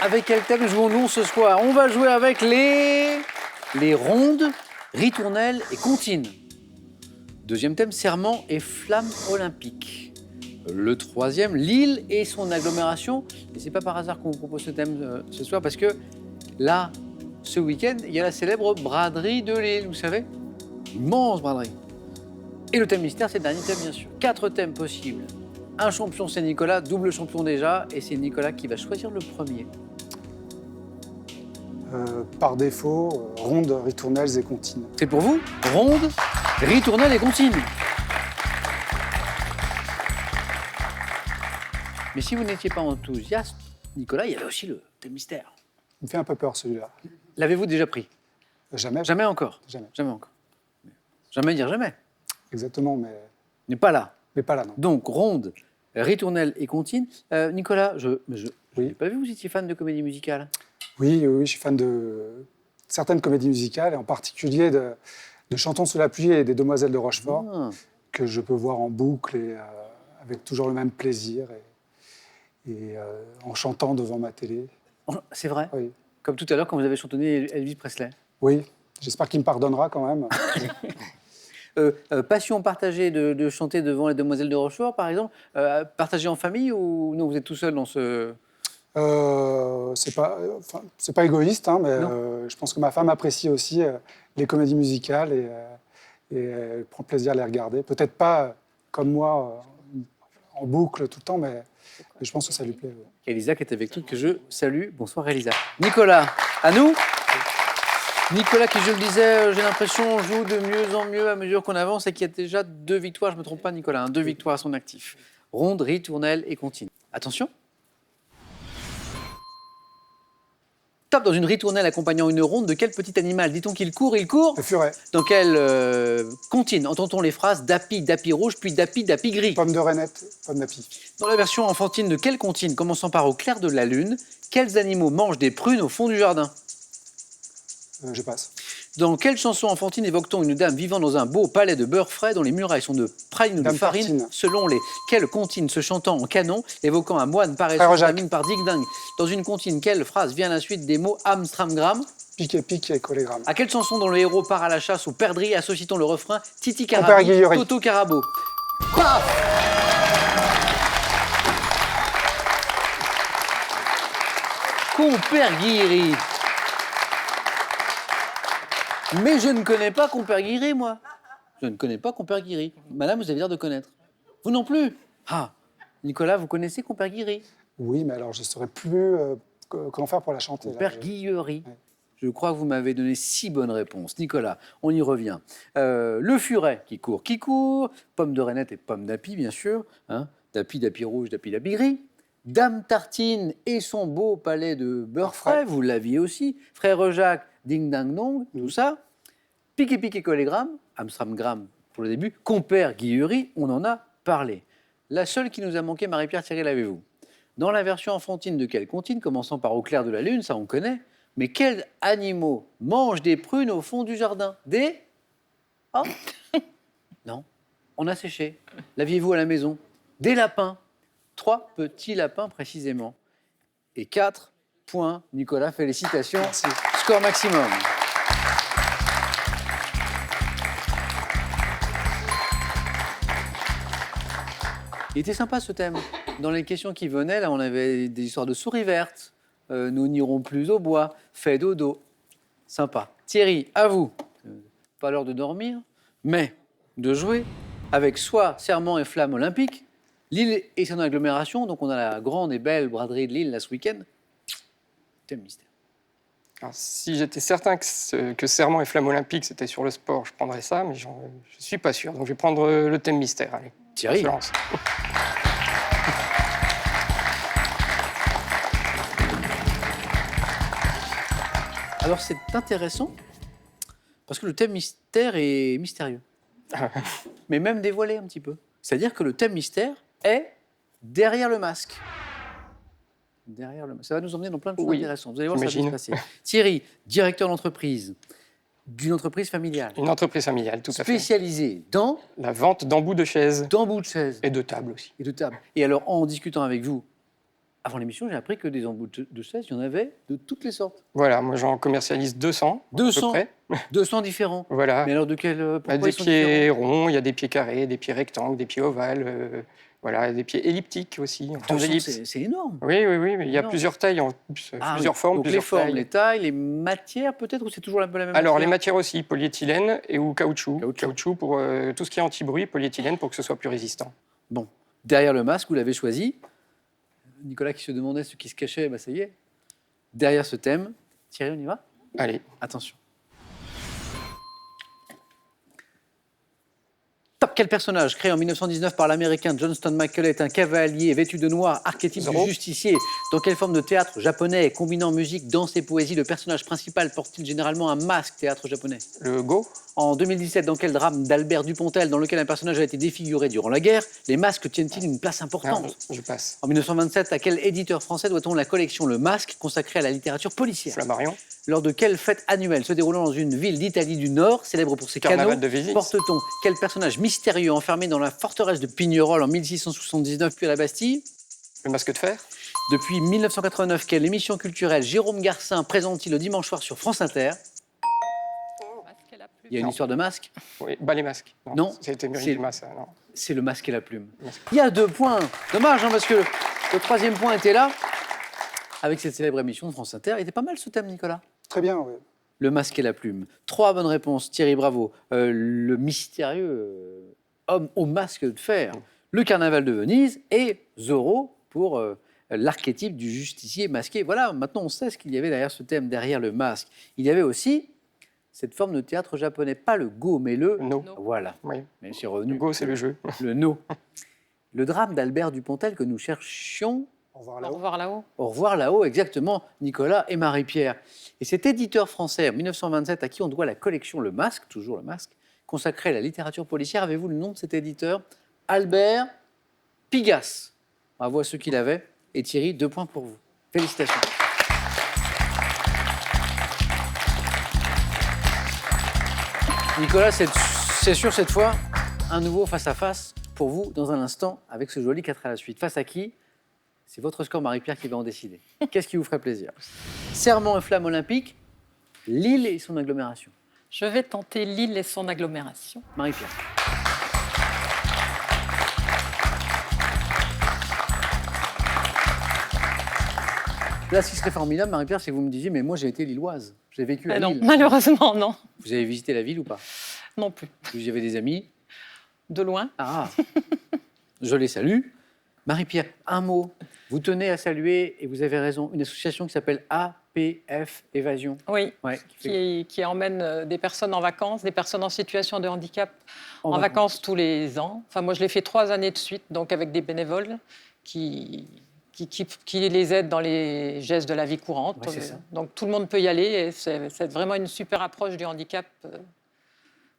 Avec quel thème jouons-nous ce soir? On va jouer avec les rondes, ritournelles et comptines. Deuxième thème, serment et flamme olympique. Le troisième, Lille et son agglomération. Et c'est pas par hasard qu'on vous propose ce thème ce soir, parce que là, ce week-end, il y a la célèbre braderie de Lille, vous savez? Immense braderie. Et le thème mystère, c'est le dernier thème, bien sûr. 4 thèmes possibles. Un champion, c'est Nicolas, double champion déjà, et c'est Nicolas qui va choisir le premier. Par défaut, rondes, ritournelles et comptines. C'est pour vous? Ronde, ritournelle et comptine. Mais si vous n'étiez pas enthousiaste, Nicolas, il y avait aussi le thème mystère. Il me fait un peu peur celui-là. L'avez-vous déjà pris? Jamais. Jamais encore? Jamais. Jamais encore. Jamais dire jamais. Exactement, mais N'est pas là. pas là, non. Donc, ronde, ritournelle et comptine. Nicolas, je Oui. n'ai pas vu, vous étiez fan de comédie musicale? Oui, je suis fan de certaines comédies musicales, et en particulier de Chantons sous la pluie et des Demoiselles de Rochefort, que je peux voir en boucle et avec toujours le même plaisir, et en chantant devant ma télé. C'est vrai? Oui. Comme tout à l'heure quand vous avez chantonné Elvis Presley. Oui, j'espère qu'il me pardonnera quand même. Passion partagée de chanter devant les Demoiselles de Rochefort, par exemple, partagée en famille ou non, vous êtes tout seul dans ce... C'est pas égoïste, hein, mais je pense que ma femme apprécie aussi les comédies musicales et elle prend plaisir à les regarder. Peut-être pas comme moi en boucle tout le temps, mais je pense que ça lui plaît. Ouais. Elisa qui est avec nous, que je salue. Bonsoir Elisa. Nicolas, à nous. Nicolas qui, je le disais, j'ai l'impression, joue de mieux en mieux à mesure qu'on avance et qu'il y a déjà 2 victoires, je ne me trompe pas Nicolas, 2 victoires à son actif. Ronde, ritournelle et comptine. Attention. Top, dans une ritournelle accompagnant une ronde, de quel petit animal dit-on qu'il court? Il court. Le furet. Dans quelle comptine entend-on les phrases Dapi, Dapi rouge, puis Dapi, Dapi gris? Pomme de Renette, pomme d'api. Dans la version enfantine de quelle comptine, commençant par au clair de la lune, quels animaux mangent des prunes au fond du jardin? Je passe. Dans quelle chanson enfantine évoque-t-on une dame vivant dans un beau palais de beurre frais dont les murailles sont de praline ou de Dame farine? Tartine. Selon les quelle comptine se chantant en canon, évoquant un moine Frère paresseux, Jacques. termine par ding-ding? Dans une comptine, quelle phrase vient à la suite des mots Amstramgram? Pique et collégramme. À quelle chanson dont le héros part à la chasse aux perdrix associe-t-on le refrain Titi Compère Carabi, Guillery. Toto Carabo? Paf! Compère Guillery. Mais je ne connais pas Compère Guillery, moi. Je ne connais pas Compère Guillery. Madame, vous avez l'air de connaître. Vous non plus. Ah, Nicolas, vous connaissez Compère Guillery? Oui, mais alors je ne saurais plus comment faire pour la chanter. là. Compère Guillery. Je crois que vous m'avez donné 6 bonnes réponses. Nicolas, on y revient. Le furet qui court. Pomme de Renette et pomme d'api, bien sûr. Hein. Dapi, Dapi rouge, Dapi, Dapi gris. Dame Tartine et son beau palais de beurre frais, vous l'aviez aussi. Frère Jacques, Ding Dang Dong, tout ça. Piqué collégramme, Amstramgram pour le début. Compère Guillery, on en a parlé. La seule qui nous a manqué, Marie-Pierre Thierry, l'avez-vous? Dans la version enfantine de quelle comptine, commençant par au clair de la lune, ça on connaît, mais quels animaux mangent des prunes au fond du jardin? Des... Oh non, on a séché. L'aviez-vous à la maison? Des lapins. 3 petits lapins précisément. Et 4 points. Nicolas, félicitations. Merci. Score maximum. Il était sympa ce thème. Dans les questions qui venaient, là, on avait des histoires de souris vertes. Nous n'irons plus au bois. Fais dodo. Sympa. Thierry, à vous. Pas l'heure de dormir, mais de jouer avec soit serment et flamme olympique, Lille et son agglomération. Donc on a la grande et belle braderie de Lille là ce week-end. Thème mystère. Alors, si j'étais certain que Serment et Flamme Olympique, c'était sur le sport, je prendrais ça, mais je ne suis pas sûr. Donc je vais prendre le thème mystère. Allez, Thierry. je lance. Alors c'est intéressant parce que le thème mystère est mystérieux, mais même dévoilé un petit peu. C'est-à-dire que le thème mystère est derrière le masque. Derrière le masque. Ça va nous emmener dans plein de choses intéressantes. Vous allez voir, ça va bien se passer. Thierry, directeur d'entreprise, d'une entreprise familiale. Une entreprise familiale, tout à fait. Spécialisée dans La vente d'embouts de chaises. d'embouts de chaises. Et de tables aussi. Et de tables. Et alors, en discutant avec vous, Avant l'émission, j'ai appris que des embouts de chaises, il y en avait de toutes les sortes. Voilà, moi j'en commercialise 200, à peu 200, près. 200 différents. Voilà. Mais alors de quel pourquoi Des ils sont pieds différents ronds, il y a des pieds carrés, des pieds rectangles, des pieds ovales, voilà, des pieds elliptiques aussi, en forme 200, d'ellipse. c'est énorme. Oui, mais il y a Énorme. plusieurs tailles, Ah plusieurs oui. formes, Donc plusieurs les formes, tailles. les tailles, les matières peut-être, ou c'est toujours un peu la même Alors, les matière matières aussi, polyéthylène ou caoutchouc. Caoutchouc. Caoutchouc pour tout ce qui est anti-bruit, polyéthylène pour que ce soit plus résistant. Bon, derrière le masque, vous l'avez choisi. Nicolas qui se demandait ce qui se cachait, ça y est. Derrière ce thème, Thierry, on y va? Allez, Attention. Top, quel personnage créé en 1919 par l'américain Johnston McCulley est un cavalier vêtu de noir, archétype Zorro. du justicier. Dans quelle forme de théâtre japonais, combinant musique, danse et poésie, le personnage principal porte-t-il généralement un masque théâtre japonais? le go, En 2017, dans quel drame d'Albert Dupontel, dans lequel un personnage a été défiguré durant la guerre, les masques tiennent-ils une place importante? je passe. En 1927, à quel éditeur français doit-on la collection Le Masque, consacrée à la littérature policière? Flammarion, Lors de quelle fête annuelle se déroulant dans une ville d'Italie du Nord, célèbre pour ses Carnaval canaux, de Vézis. porte-t-on quel personnage mystérieux enfermé dans la forteresse de Pignerol en 1679 puis à la Bastille? le masque de fer, Depuis 1989, quelle émission culturelle Jérôme Garcin présente-t-il le dimanche soir sur France Inter? Il y a une Non. histoire de masque. oui, les masques. Non, C'était c'est- Muriel Dumas, ça, non. C'est le masque et la plume. Masque. Il y a 2 points. Dommage, parce que le 3e point était là. Avec cette célèbre émission de France Inter. Il était pas mal ce thème, Nicolas. Très bien, oui. Le masque et la plume. 3 bonnes réponses. Thierry, bravo. Le mystérieux homme au masque de fer. Le carnaval de Venise et Zorro pour l'archétype du justicier masqué. Voilà, maintenant on sait ce qu'il y avait derrière ce thème, derrière le masque. Il y avait aussi cette forme de théâtre japonais, pas le go, mais le No. Voilà, Oui, mais c'est le revenu. go, c'est le jeu. Le no. Le drame d'Albert Dupontel que nous cherchions. Au revoir Au là-haut. revoir là-haut. Au revoir là-haut, exactement, Nicolas et Marie-Pierre. Et cet éditeur français, en 1927, à qui on doit la collection Le Masque, toujours Le Masque, consacrée à la littérature policière, avez-vous le nom de cet éditeur? Albert Pigas. Bravo à ceux qui l'avaient. Et Thierry, 2 points pour vous. Félicitations. Nicolas, c'est sûr cette fois, un nouveau face-à-face pour vous dans un instant avec ce joli 4 à la suite. Face à qui? C'est votre score, Marie-Pierre, qui va en décider. Qu'est-ce qui vous ferait plaisir? Serment et flamme olympique, Lille et son agglomération. Je vais tenter Lille et son agglomération. Marie-Pierre. Là, ce qui serait formidable, Marie-Pierre, c'est que vous me disiez, mais moi j'ai été lilloise. J'ai vécu à Non, Lille. malheureusement, non. Vous avez visité la ville ou pas? Non plus. Vous y avez des amis? De loin. Ah, je les salue. Marie-Pierre, un mot. Vous tenez à saluer, et vous avez raison, une association qui s'appelle APF Évasion. Oui. Ouais, qui fait- Qui emmène des personnes en vacances, des personnes en situation de handicap En en vacances. vacances tous les ans. Enfin, moi, je l'ai fait 3 années de suite, donc avec des bénévoles qui les aident dans les gestes de la vie courante. Ouais, c'est ça. Donc, tout le monde peut y aller et c'est vraiment une super approche du handicap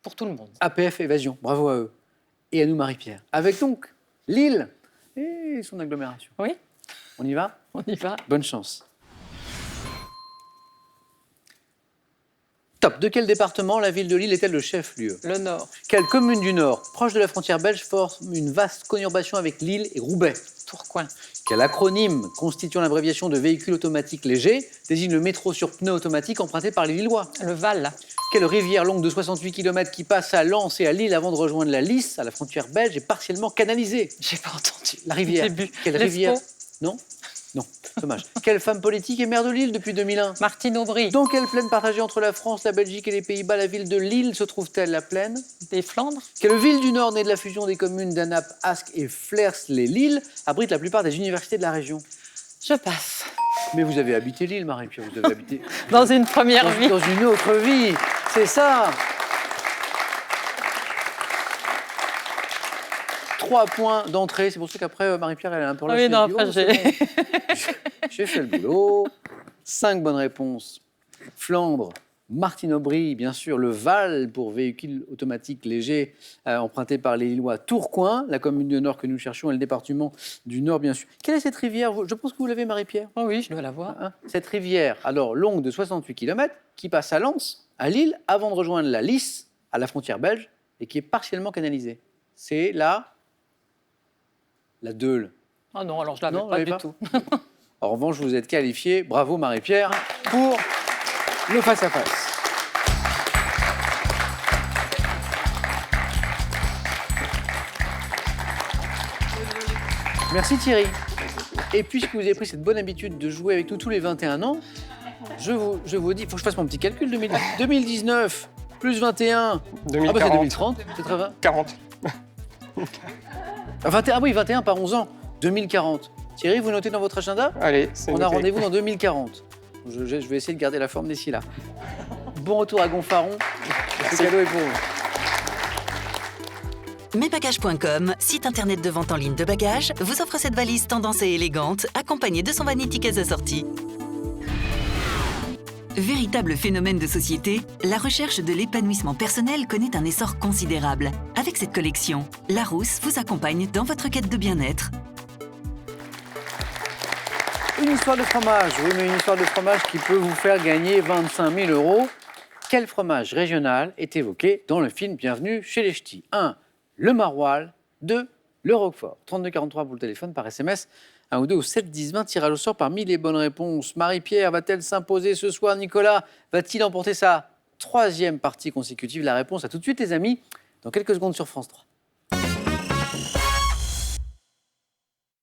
pour tout le monde. APF Évasion, bravo à eux. Et à nous, Marie-Pierre. Avec donc Lille et son agglomération. Oui, On y va? on y va. Bonne chance. Top. De quel département la ville de Lille est-elle le chef-lieu? Le Nord, Quelle commune du Nord, proche de la frontière belge, forme une vaste conurbation avec Lille et Roubaix? Tourcoing, Quel acronyme, constituant l'abréviation de véhicule automatique léger, désigne le métro sur pneu automatique emprunté par les Lillois? le Val, Quelle rivière longue de 68 km qui passe à Lens et à Lille avant de rejoindre la Lys, à la frontière belge, est partiellement canalisée? j'ai pas entendu. La rivière. Le début. Quelle L'Escaut. rivière? Non? Non, dommage. Quelle femme politique est maire de Lille depuis 2001? Martine Aubry, Dans quelle plaine partagée entre la France, la Belgique et les Pays-Bas, la ville de Lille se trouve-t-elle, la plaine? des Flandres, Quelle ville du Nord, née de la fusion des communes d'Anap, Ascq et Flers-les-Lilles, abrite la plupart des universités de la région? je passe. Mais vous avez habité Lille, Marie-Pierre, vous avez habité Dans une première vie. dans une autre vie, c'est ça. 3 points d'entrée, c'est pour ça qu'après, Marie-Pierre, elle est un peu Ah relâchée. oui, non, Elle dit, après, oh, c'est bon. J'ai fait le boulot. 5 bonnes réponses. Flandre, Martine Aubry, bien sûr, le Val pour véhicule automatique léger emprunté par les Lillois. Tourcoing, la commune du Nord que nous cherchons, et le département du Nord, bien sûr. Quelle est cette rivière? Je pense que vous l'avez, Marie-Pierre. Oh oui, je dois la voir. Hein, cette rivière, alors longue de 68 km, qui passe à Lens, à Lille, avant de rejoindre la Lys, à la frontière belge, et qui est partiellement canalisée. C'est la Deule. Ah non, alors je ne Non, l'avais vous pas du l'avez tout. En revanche, vous êtes qualifié, bravo Marie-Pierre, pour le face-à-face. Merci Thierry. Et puisque vous avez pris cette bonne habitude de jouer avec nous tous les 21 ans, je vous dis, il faut que je fasse mon petit calcul. 2019 plus 21, 2040. ah bah c'est 2030, c'est très bien. 40. Ah, 21, ah oui, 21 par 11 ans, 2040. Thierry, vous notez dans votre agenda? Allez, c'est On a noté. rendez-vous dans 2040. Je vais essayer de garder la forme d'ici là. Bon retour à Gonfaron. Ce cadeau est pour vous. Mesbagages.com, site internet de vente en ligne de bagages, vous offre cette valise tendance et élégante, accompagnée de son vanity case assorti. Véritable phénomène de société, la recherche de l'épanouissement personnel connaît un essor considérable. Avec cette collection, Larousse vous accompagne dans votre quête de bien-être. Une histoire de fromage, oui, mais une histoire de fromage qui peut vous faire gagner 25 000 €. Quel fromage régional est évoqué dans le film Bienvenue chez les Ch'tis? 1. Le maroilles. 2. Le roquefort. 32 43 pour le téléphone, par SMS. 1 ou 2 au 7 10 20, tirage au sort parmi les bonnes réponses. Marie-Pierre va-t-elle s'imposer ce soir? Nicolas va-t-il emporter sa 3e partie consécutive? La réponse à tout de suite, les amis, dans quelques secondes sur France 3.